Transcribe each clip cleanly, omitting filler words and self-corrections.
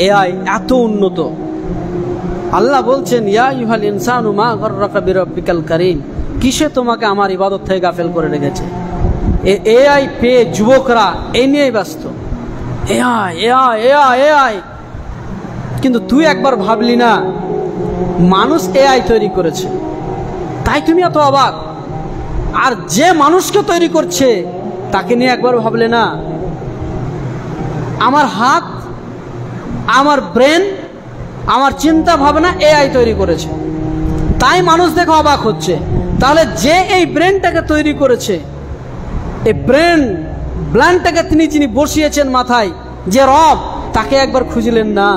AI এত উন্নত। আল্লাহ বলছেন, ইয়া আইয়ুহাল ইনসানু মা গাররাকা বিরাব্বিকাল কারীম, কিসে তোমাকে আমার ইবাদত থেকে গাফেল করে রেখেছে। এআই পেয়ে যুবকরা এই নিয়েই ব্যস্ত, এআই এআই এআই এআই। কিন্তু তুই একবার ভাবলি না মানুষ এআই তৈরি করেছে, তাই তুমি এত অবাক। আর যে মানুষকে তৈরি করছে তাকে নিয়ে একবার ভাবলে না আমার হাত, আমার ব্রেন, আমার চিন্তা ভাবনা এআই তৈরি করেছে, তাই মানুষ দেখে অবাক হচ্ছে। তাহলে যে এই ব্রেনটাকে তৈরি করেছে, এই ব্রেনটাকে যিনি বসিয়েছেন মাথায়, যে রব, তাকে একবার খুঁজলেন না।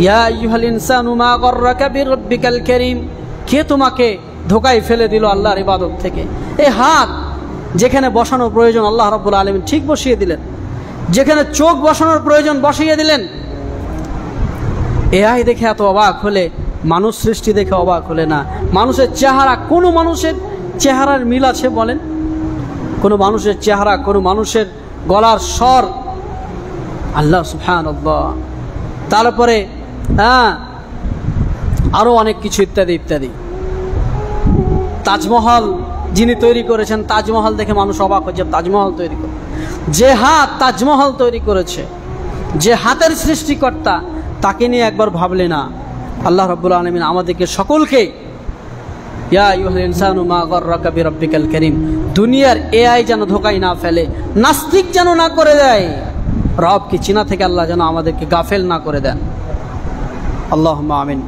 ইয়া আইয়ুহাল ইনসানু মা গাররাকা বিরাব্বিকাল কারীম, কে তোমাকে ধোকায় ফেলে দিল আল্লাহর ইবাদত থেকে। এই হাত যেখানে বসানো প্রয়োজন আল্লাহ রাব্বুল আলামিন ঠিক বসিয়ে দিলেন, যেখানে চোখ বসানোর প্রয়োজন বসিয়ে দিলেন। এআই দেখে এত অবাক হলে মানুষ সৃষ্টি দেখে অবাক হলে না। মানুষের চেহারা, কোনো মানুষের চেহারার মিল আছে বলেন? কোনো মানুষের চেহারা, কোনো মানুষের গলার স্বর, আল্লাহ সুবহানাল্লাহ। তারপরে আরো অনেক কিছু ইত্যাদি ইত্যাদি। তাজমহল যিনি তৈরি করেছেন, তাজমহল দেখে মানুষ অবাক হচ্ছে, তাজমহল তৈরি করে। যে হাত তাজমহল তৈরি করেছে, যে হাতের সৃষ্টিকর্তা, তাকে নিয়ে একবার ভাবলে না। আল্লাহ রাব্বুল আলামিন আমাদেরকে সকলকে ইয়া আইয়ুহাল ইনসানু মা গাররাকা বিরাব্বিকাল কারীম, দুনিয়ার এআই যেন ধোকায় না ফেলে, নাস্তিক যেন না করে দেয়। রবকে চিনা থেকে আল্লাহ যেন আমাদেরকে গাফেল না করে দেন। আল্লাহুম্মা আমিন।